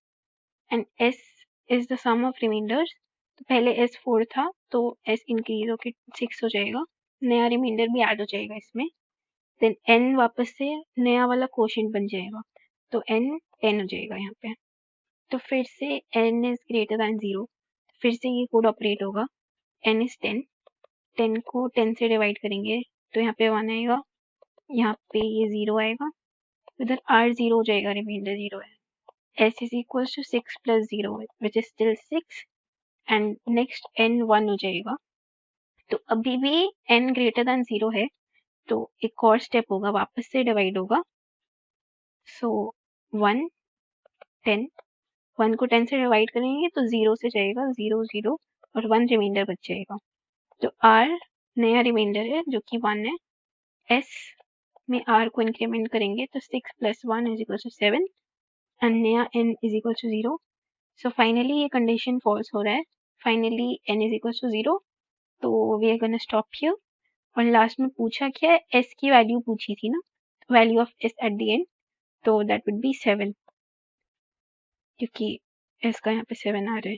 and s is the sum of remainders. तो पहले s 4 था तो s इंक्रीज होकर 6 हो जाएगा, नया रिमाइंडर भी ऐड हो जाएगा इसमें। देन n वापस से नया वाला क्वोशिएंट बन जाएगा, तो n 10 हो जाएगा यहाँ पे। तो फिर से n इज ग्रेटर देन 0, फिर से ये कोड ऑपरेट होगा। n इज 10, 10 को 10 से डिवाइड करेंगे तो यहाँ पे 1 आएगा, यहाँ पे ये 0 आएगा, इधर r 0 हो जाएगा, रिमाइंडर 0 है। s is equals to 6 plus 0 which is still 6 and next n 1 हो जाएगा। तो अभी भी n ग्रेटर देन 0 है तो एक और स्टेप होगा, वापस से डिवाइड होगा। सो 1 10, 1 को 10 से डिवाइड करेंगे तो 0 से जाएगा, 0 0 और 1 रिमाइंडर बच जाएगा। तो r नया रिमाइंडर है जो कि 1 है। s में r को इंक्रीमेंट करेंगे तो 6 plus 1 is equal to 7 and नया n is equal to 0। So finally ये कंडीशन फॉल्स हो रहा है। Finally n is equal to 0, तो we are gonna stop here. और लास्ट में पूछा क्या है, s की वैल्यू पूछी थी ना, value of s eight the and, तो दैट वुड बी 7 क्योंकि s का यहाँ पे 7 आ रहा है।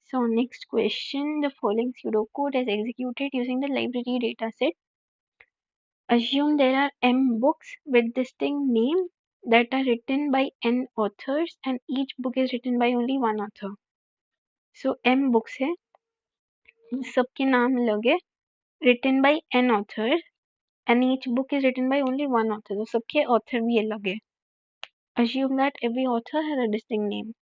So next question, the following pseudocode is executed using the library dataset. Assume there are m books with distinct name that are written by n authors and each book is written by only one author. So m books है, सबके नाम अलग है, written by n authors and each book is written by only one author, तो सबके author भी अलग है। Assume that every author has a distinct name.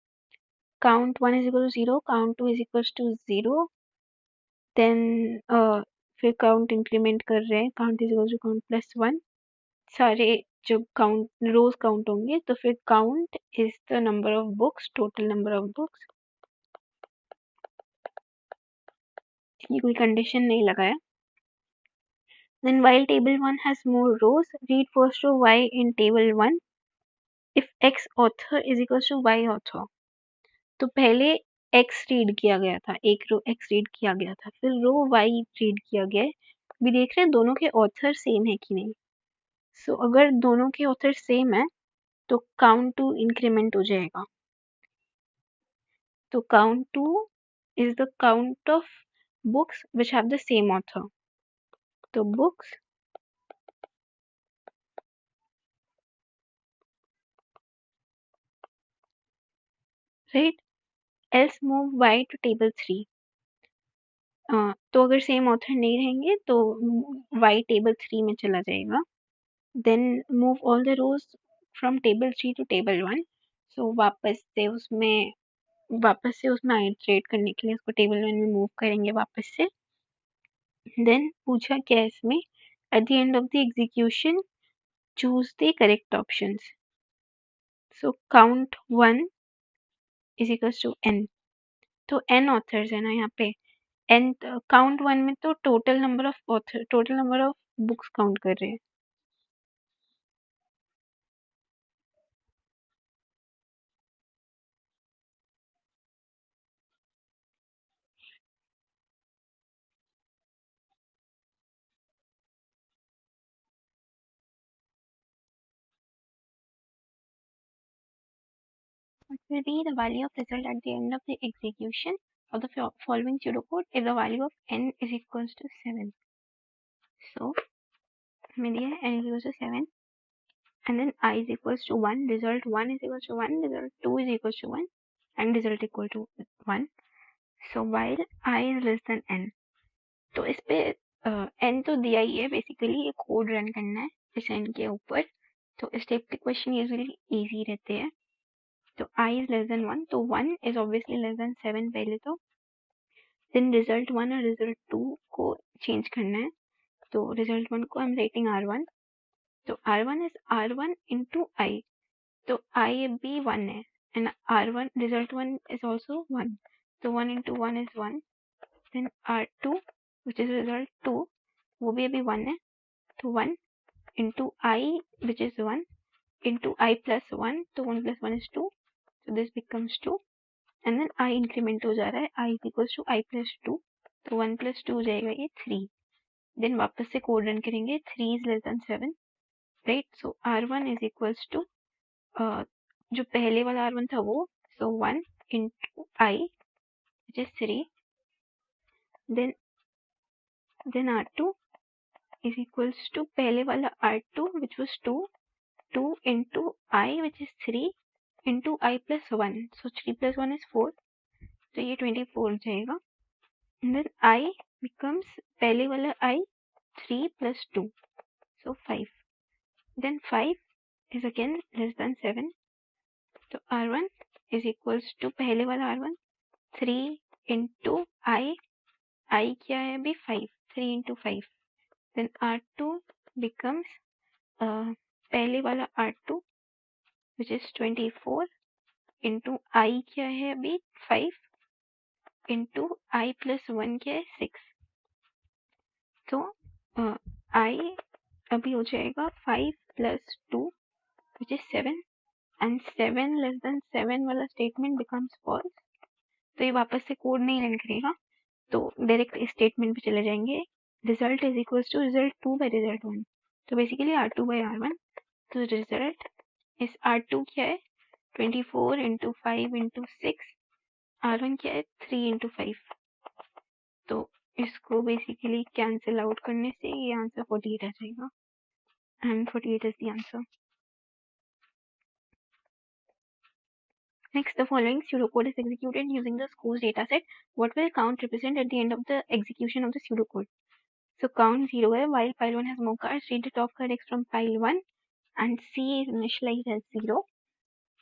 Count 1 is equal to 0, count 2 is equal to 0, then फिर count increment कर रहे हैं, count is equal to count plus 1, सारे जब काउंट रोज काउंट होंगे तो फिर count is the number of books, total number of books. ये कोई कंडीशन नहीं लगाया। Then while table 1 has more rows, read first row y in table 1 if x author is equals to y author। तो पहले x read किया गया था, एक रो x रीड किया गया था, फिर रो y रीड किया गया है। भी देख रहे हैं दोनों के ऑथर सेम है कि नहीं। सो अगर दोनों के ऑथर सेम है तो काउंट टू इंक्रीमेंट हो जाएगा। तो count two is the count of books which have the same author. तो books right, else move y to table 3। तो अगर सेम ऑथर नहीं रहेंगे तो y टेबल 3 में चला जाएगा। Then move all the rows from table 3 to table 1। So वापस से उसमें वापस से उसमें आइट्रेट करने के लिए उसको टेबल 1 में मूव करेंगे वापस से। देन पूछा क्या है इसमें, at the end of the execution choose the correct options. So count 1 is equals to n। तो n ऑथर्स है ना यहाँ पे। n काउंट 1 में तो total number of author, total number of books count कर रहे हैं। What will be the value of result at the end of the execution of the following pseudocode if the value of n is equals to 7? So, हमें दिया है n is equals to 7 and then I is equals to 1, result 1 is equals to 1, result 2 is equals to 1 and result equal to 1. So, while I is less than n. तो इस पे n तो दिया ही है, basically ये code run करना है इस n के ऊपर। तो इस टाइप के क्वेश्चन यूजुअली इजी रहते हैं। तो I is less than 1, तो 1 is obviously less than 7 पहले तो। देन रिजल्ट 1 और रिजल्ट 2 को चेंज करना है। तो रिजल्ट 1 को आई एम राइटिंग R1। तो R1 इज R1 इंटू आई। तो आई भी 1 है and R1 result 1 is also 1। तो 1 into 1 is 1। Then R2 which is result 2 वो भी अभी 1 है। तो 1 into I which is 1 into I plus 1। तो 1 प्लस 1 is 2। So this becomes 2 and then I increment हो जा रहा है, I is equals to I plus 2। तो 1 plus 2 हो जाएगा ये 3। देन वापस से कोड रन करेंगे, 3 is less than 7, right. So R1 is equals to जो पहले वाला R1 था वो, so 1 into I which is 3। then R2 is equals to पहले वाला R2 which was 2 into I which is 3 into I plus 1। so 3 plus 1 is 4। तो ये 24 हो जाएगा। And then I becomes पहले वाला I 3 plus 2, so 5। Then 5 is again less than 7। तो R1 is equals to पहले वाला R1 3 into I क्या है अभी 5, 3 into 5। Then R2 becomes पहले वाला R2 which is 24 into I क्या है अभी 5 into I plus 1 क्या है 6। तो I अभी हो जाएगा 5 plus 2 which is 7 and 7 less than 7 वाला स्टेटमेंट becomes false। तो ये वापस से कोड नहीं रन करेगा, तो डायरेक्ट इस स्टेटमेंट पे चले जाएंगे, result is equals to result 2 by result 1। तो बेसिकली R2 बाय R1। तो रिजल्ट इस R2 क्या है 24 इंटू 5 इंटू 6। R1 क्या है 3 इंटू 5। तो इसको बेसिकली कैंसिल आउट करने से ये आंसर 48 आ जाएगा and 48 is the answer. Next, the following pseudocode is executed using the scores dataset. What will count represent at the end of the execution of the pseudocode? So count 0 है, while pile 1 has more cards, read the top card X from pile 1 and C is initialized as 0.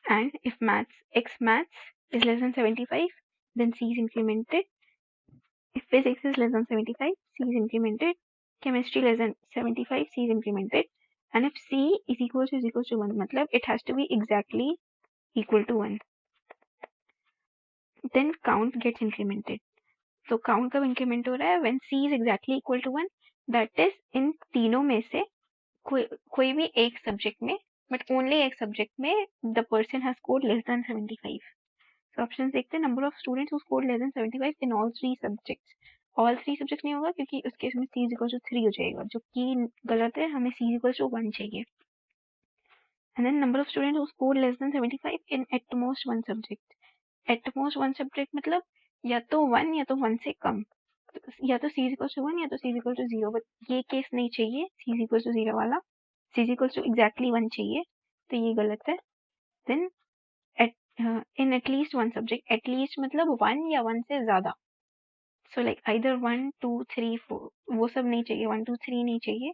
And if maths is less than 75, then C is incremented. If physics is less than 75, C is incremented. Chemistry less than 75, C is incremented. And if C is equal to 1, मतलब it has to be exactly equal to 1. Then count gets incremented. So count कब increment हो रहा है when C is exactly equal to 1, that is इन तीनों में से कोई भी एक सब्जेक्ट में, but only एक सब्जेक्ट में the person has scored less than 75. So option देखते हैं, number of students who scored less than 75 in all three subjects. all three subjects नहीं होगा क्योंकि उस केस में C is equal to 3 हो जाएगा, जो कि गलत है, हमें C is equal to 1 चाहिए। And then number of students who scored less than 75 in at most one subject. At most one subject मतलब या तो 1 या तो 1 से कम, या तो C is equal to 1 या तो C is equal to 0, but ये केस नहीं चाहिए C is equal to 0 वाला, C is equal to exactly 1 चाहिए, तो ये गलत है। Then in at least one subject, at least मतलब 1 या 1 से ज़्यादा, so like either 1 2 3 4 वो सब नहीं चाहिए, 1 2 3 नहीं चाहिए,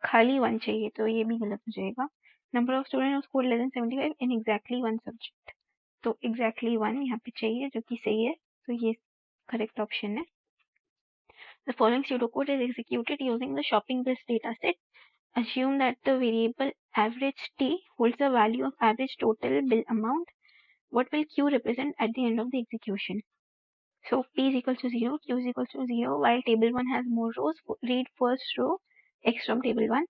खाली 1 चाहिए, तो ये भी गलत हो जाएगा। Number of students who scored less than 75 in exactly one subject. तो एग्जैक्टली 1 यहाँ पे चाहिए जो कि सही है, तो ये करेक्ट ऑप्शन है। The following pseudocode is executed using the shopping list dataset. Assume that the variable average t holds the value of average total bill amount. What will q represent at the end of the execution? So p is equal to 0, q is equal to 0. While table 1 has more rows, read first row x from table 1.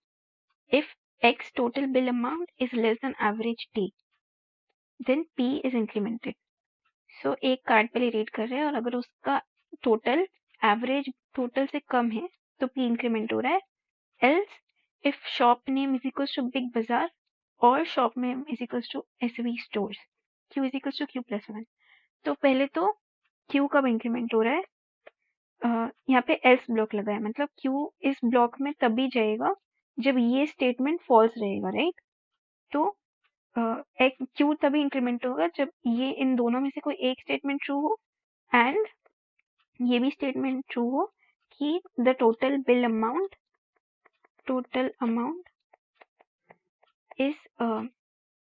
If x total bill amount is less than average t, then p is incremented. So एक card पहले read कर रहे हैं और अगर उसका total average total से कम है तो p इंक्रीमेंट हो रहा है। Else if shop name is equals to Big Bazaar or shop name is equals to SV Stores, Q is equals to Q plus 1. तो पहले तो Q कब इंक्रीमेंट हो रहा है, यहाँ पे else ब्लॉक लगा है, मतलब Q इस ब्लॉक में तभी जाएगा जब ये स्टेटमेंट फॉल्स रहेगा, राइट। तो Q तभी इंक्रीमेंट होगा जब ये इन दोनों में से कोई एक स्टेटमेंट ट्रू हो एंड ये भी स्टेटमेंट ट्रू हो कि the total bill amount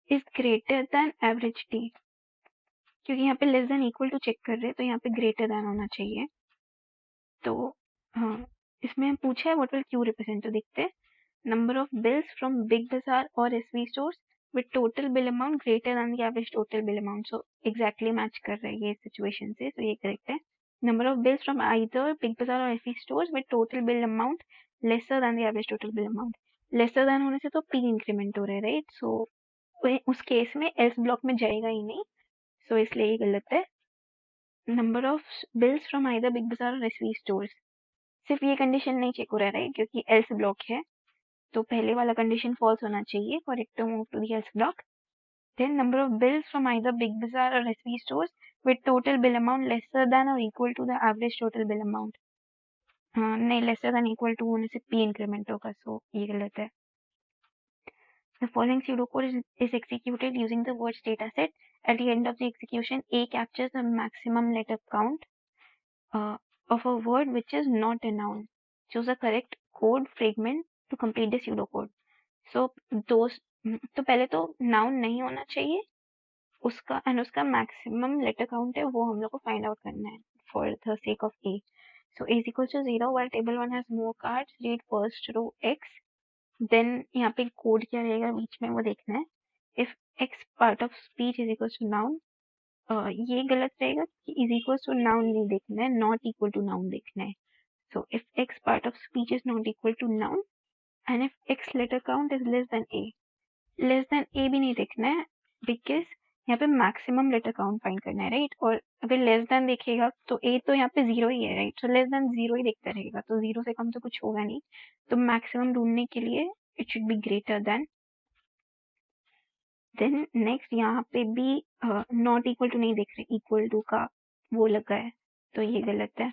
is greater than average t, क्योंकि यहाँ पे less than equal to check कर रहे हैं तो यहाँ पे ग्रेटर देन होना चाहिए। तो हाँ, इसमें पूछा है व्हाट विल क्यू रिप्रेजेंट, तो देखते हैं number of bills from Big बाजार और SV stores with total bill amount greater than the average total bill amount. So exactly match कर रहा है ये सिचुएशन से, तो ये करेक्ट है। Number of bills from either Big बाजार और SV stores with total bill amount lesser than the average total bill amount, lesser than होने से तो पी इंक्रीमेंट हो रहा है, राइट। सो उस केस में एल्स ब्लॉक में जाएगा ही नहीं, सो इसलिए ये गलत है। Number of bills from either Big बाजार और एसवी स्टोर्स, सिर्फ ये कंडीशन नहीं चेक हो रहा है, राइट, क्योंकि एल्स ब्लॉक है तो पहले वाला कंडीशन फॉल्स होना चाहिए for it to move to the else block. Then number of bills from either Big बाजार और SV stores with total bill amount lesser than और equal to the average total bill amount, नहीं lesser than equal to होने से P increment होगा, सो ये गलत है। The following pseudocode is executed using the words dataset. At the end of the execution, A captures the maximum letter count of a word which is not a noun. Choose a correct code fragment to complete the pseudocode. So those तो पहले तो noun नहीं होना चाहिए उसका, and उसका maximum letter count है वो हम लोग को find out करना है for the sake of A. So A is equal to 0 while table 1 has more cards. Read first row X. Then यहाँ पे कोड क्या रहेगा बीच में वो देखना है। If X part of speech is equal to noun, ये गलत रहेगा कि इज इक्वल टू नाउन नहीं देखना है, नॉट इक्वल टू नाउन देखना है। So if X part of speech is not equal to noun and if X letter count is less than A, less than A भी नहीं देखना है because यहाँ पे मैक्सिमम लेटर काउंट फाइंड करना है, राइट। और अगर लेस देन देखेगा तो ए तो यहाँ पे 0 ही है, राइट। सो लेस देन 0 ही देखता रहेगा, तो 0 से कम तो कुछ होगा नहीं, तो मैक्सिमम ढूंढने के लिए it should be greater than. Then next यहाँ पे भी नॉट इक्वल टू नहीं देख रहे, इक्वल टू का वो लगा है, तो ये गलत है।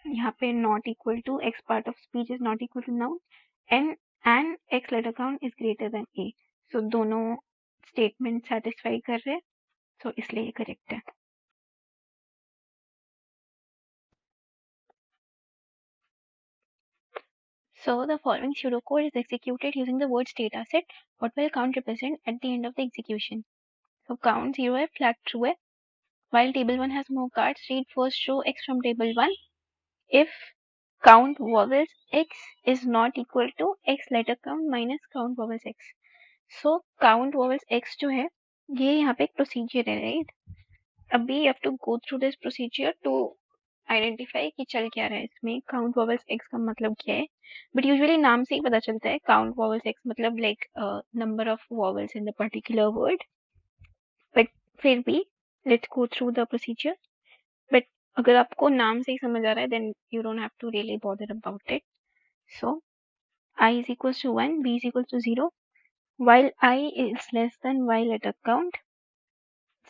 यहाँ पे not equal to x part of speech is not equal to noun and x letter count is greater than a, so दोनों स्टेटमेंट सेटिस्फाई कर रहे हैं, तो इसलिए ये करेक्ट है। So the following pseudocode is executed using the words dataset. What will count represent at the end of the execution? So count 0 है, flag true है. While table 1 has more cards, read first row X from table 1. If count vowels X is not equal to X letter count minus count vowels X. So count vowels X जो है ये यहाँ पे एक procedure है, right. अभी you have to go through this procedure to identify कि चल क्या रहा है इसमें, काउंट वॉवल्स एक्स का मतलब क्या है। बट यूजुअली नाम से ही पता चलता है काउंट वॉवल्स एक्स मतलब like number of vowels in the particular word, but फिर भी let's go through the procedure. But अगर आपको नाम से ही समझ आ रहा है then you don't have to really bother about it. So I is equal to 1, B is equal to 0 while I is less than y letter count.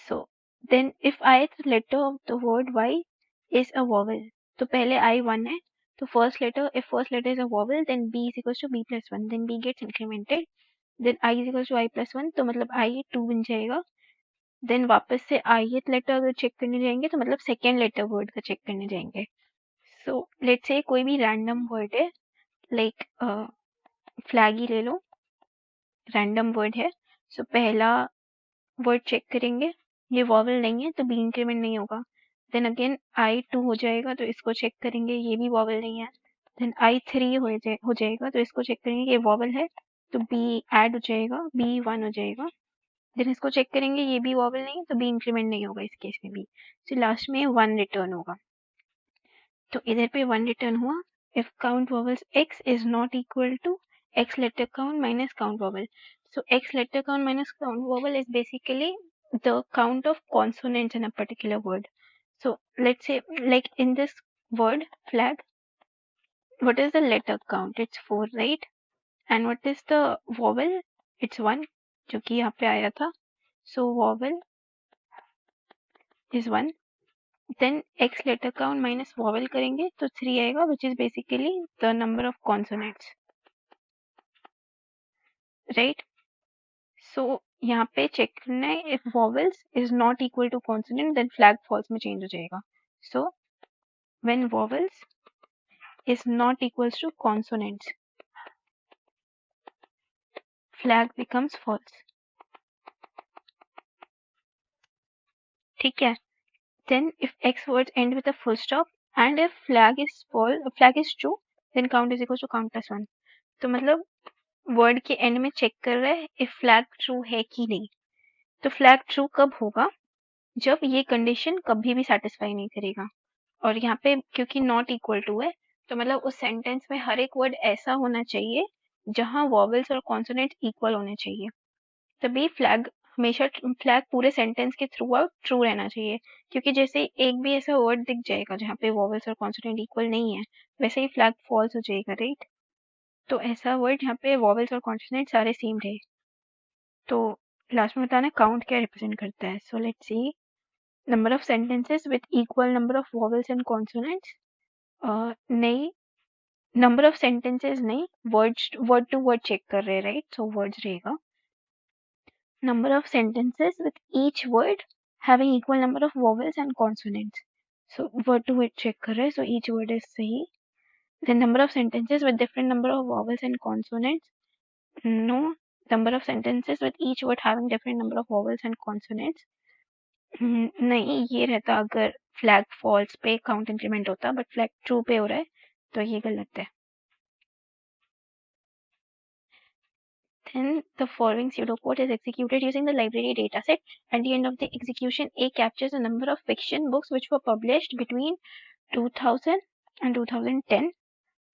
So then if ith letter of the word y is a vowel, तो पहले I 1 है, तो first letter, if first letter is a vowel then b is equals to b plus 1, then b gets incremented, then I is equals to I plus 1, तो मतलब I 2 बन जाएगा। then वापस से ith letter अगर check करने जाएंगे तो मतलब second letter word का चेक करने जाएंगे। so let's say कोई भी random word है, like flag ही ले लो, random word है, so पहला word चेक करेंगे ये वॉवल नहीं है तो बी इंक्रीमेंट नहीं होगा। देन अगेन I2 हो जाएगा तो इसको चेक करेंगे, ये भी वॉवल नहीं है। देन I3 हो जाएगा तो इसको चेक करेंगे, ये वॉवल है तो बी ऐड हो जाएगा, B1 हो जाएगा। देन इसको चेक करेंगे, ये भी वॉवल नहीं है तो बी इंक्रीमेंट नहीं होगा इस केस में भी। तो लास्ट में 1 रिटर्न होगा। तो इधर पे 1 रिटर्न हुआ if count vowels x is not equal to x letter count minus count vowel. So x letter count minus count vowel is basically the count of consonants in a particular word. So let's say like in this word flag, what is the letter count? It's 4, right? And what is the vowel? It's 1, जो कि यहाँ पे आया था. So vowel is 1. Then x letter count minus vowel करेंगे तो 3 आएगा, which is basically the number of consonants, right? So यहाँ पे चेक करना है if vowels is not equal to consonant then flag false में change हो जाएगा. So when vowels is not equals to consonants, flag becomes false. ठीक है. Then if x words end with a full stop and if flag is true, then count is equals to count plus 1. तो मतलब word के and में check कर रहा है if flag true है कि नहीं. तो flag true कब होगा? जब ये कंडीशन कभी भी सेटिस्फाई नहीं करेगा. और यहाँ पे क्योंकि नॉट इक्वल टू है तो मतलब उस सेंटेंस में हर एक वर्ड ऐसा होना चाहिए जहां वॉवल्स और कॉन्सोनेंट इक्वल होने चाहिए, तभी फ्लैग हमेशा फ्लैग पूरे सेंटेंस के थ्रू आउट ट्रू रहना चाहिए. क्योंकि जैसे एक भी ऐसा वर्ड दिख जाएगा जहाँ पे वॉवल्स और कॉन्सोनेंट इक्वल नहीं है, वैसे ही फ्लैग फॉल्स हो जाएगा, राइट? तो ऐसा वर्ड जहाँ पे वॉवल्स और कॉन्सोनेंट सारे सेम रहे. तो लास्ट में बताना काउंट क्या रिप्रेजेंट करता है. So let's see number of sentences with equal number of vowels and consonants. नहीं, नंबर ऑफ सेंटेंसेस नहीं, वर्ड टू वर्ड चेक कर रहे हैं, राइट? सो वर्ड्स रहेगा. Number of sentences with each word having equal number of vowels and consonants. So word to word check कर रहे हैं, so each word is सही. Then number of sentences with different number of vowels and consonants. No. Number of sentences with each word having different number of vowels and consonants. नहीं, ये रहता अगर flag false पे count increment होता, but flag true पे हो रहा है तो ये गलत है. Then the following pseudocode is executed using the library dataset. At the end of the execution, A captures the number of fiction books which were published between 2000 and 2010.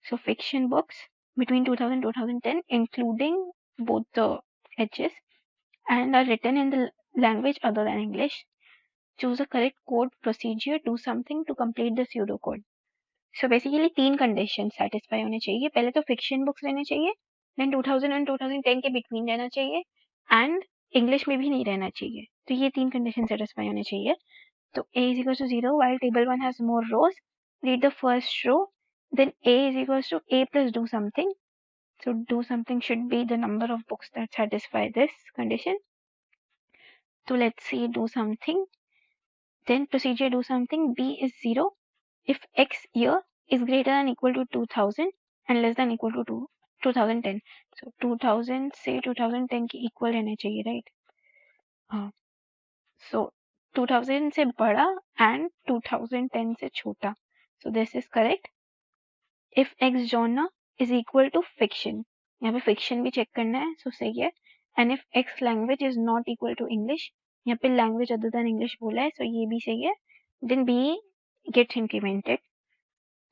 So fiction books between 2000 and 2010, including both the edges, and are written in the language other than English. Choose a correct code procedure, do something to complete the pseudocode. So basically 3 condition satisfy होने चाहिए. पहले तो fiction books रहने चाहिए, then 2000 और 2010 के between रहना चाहिए, एंड इंग्लिश में भी नहीं रहना चाहिए. तो ये 3 कंडीशन सेटिस्फाई होने चाहिए. तो A is equals to 0 while table 1 has more rows. Read the first row. Then A is equals to A plus do something. So do something should be the number of books that satisfy this condition. So let's see do something. Then procedure do something. B is 0 if X year is greater than equal to 2000 and less than equal to 2010. So 2000 से 2010 के equal रहने चाहिए, right? So 2000 से बड़ा and 2010 से छोटा. So this is correct. If X genre is equal to fiction, यहाँ पे fiction भी check करना है, so सही है. And if X language is not equal to English, यहाँ पे language other than English बोला है, so ये भी सही है. Then B gets incremented.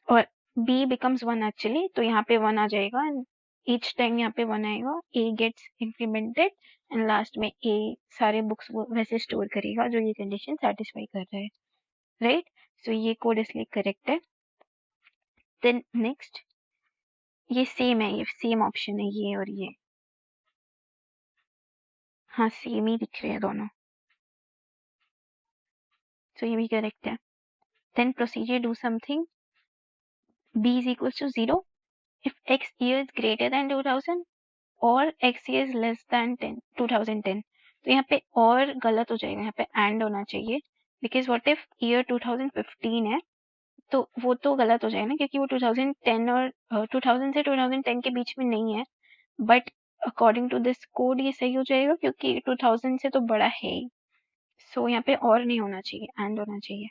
और B becomes 1 actually, तो यहाँ पे 1 आ जाएगा and each time यहाँ पे 1 आएगा. A gets incremented and last में A सारे books वो वैसे store करेगा जो ये condition satisfy कर रहा है, right? So ये code इसलिए correct है. Then next, ये same है, ये same option है ये और ये. हाँ same ही दिख रहे हैं दोनों. So ये भी correct है. Then procedure do something. B is equals to 0 if X year is greater than 2000 और X is less than 2010. तो यहाँ पे और गलत हो जाएगा, यहाँ पे and होना चाहिए, because what if year 2015 है तो वो तो गलत हो जाएगा ना, क्योंकि वो 2010 और 2000 से 2010 के बीच में नहीं है. But according to this code ये सही हो जाएगा क्योंकि 2000 से तो बड़ा है ही. सो यहाँ पे और नहीं होना चाहिए, एंड होना चाहिए।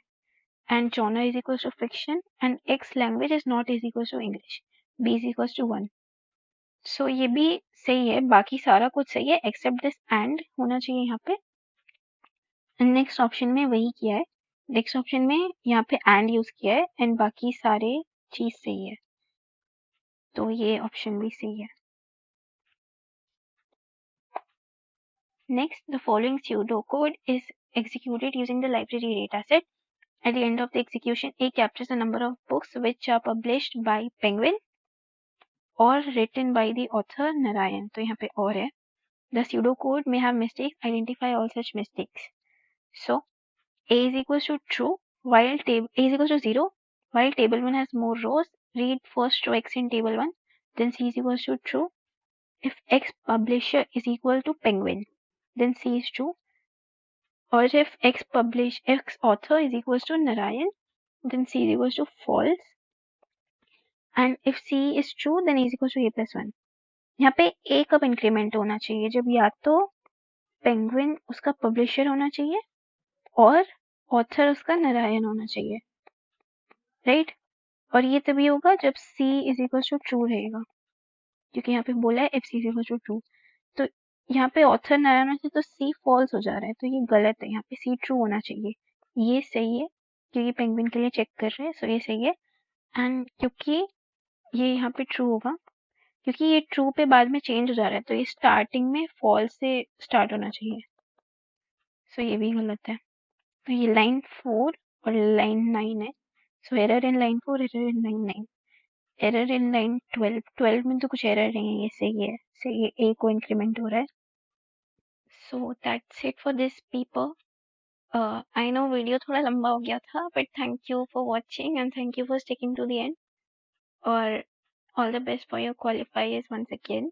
And genre is equals to fiction and X language is not is equals to English. B is equals to 1. So ये भी सही है, बाकी सारा कुछ सही है एक्सेप्ट दिस एंड होना चाहिए यहाँ पे। नेक्स्ट ऑप्शन में वही किया है, नेक्स्ट ऑप्शन में यहाँ पे एंड यूज किया है एंड बाकी सारे चीज सही है, तो ये ऑप्शन भी सही है। Next, the following pseudocode is executed using the library dataset. At the end of the execution, A captures the number of books which are published by Penguin or written by the author Narayan. तो यहाँ पे और है, the pseudocode may have mistakes, identify all such mistakes. So A is equals to true while A is equals to 0 while table 1 has more rows. Read first row X in table 1, then C is equals to true. If X publisher is equal to Penguin, then C is true. Or if X author is equals to Narayan, then C is equals to false. And if C is true, then A is equals to A plus 1. यहाँ पे A कब increment होना चाहिए, जब या तो penguin उसका publisher होना चाहिए और ऑथर उसका नारायण होना चाहिए, राइट। और ये तभी होगा जब C is equal to true रहेगा, क्योंकि यहाँ पे बोला है if C is equal to true. तो यहाँ पे ऑथर नारायण होना चाहिए, तो C फॉल्स हो जा रहा है, तो ये गलत है, यहाँ पे C ट्रू होना चाहिए। ये सही है क्योंकि पेंगुइन के लिए चेक कर रहे हैं, सो ये सही है। एंड क्योंकि ये यहाँ पे ट्रू होगा, क्योंकि ये ट्रू पे बाद में चेंज हो जा रहा है, तो ये स्टार्टिंग में फॉल्स से स्टार्ट होना चाहिए, सो ये भी गलत है। तो ये लाइन 4 और लाइन 9 है, so error in line 4, error in line 9, error in line 12 में तो कुछ एरर नहीं है, ये सही है, सही है, ए को इंक्रीमेंट हो रहा है। So that's it for this paper. I know video थोड़ा लंबा हो गया था, but thank you for watching and thank you for sticking to the end, और all the best for your qualifiers once again.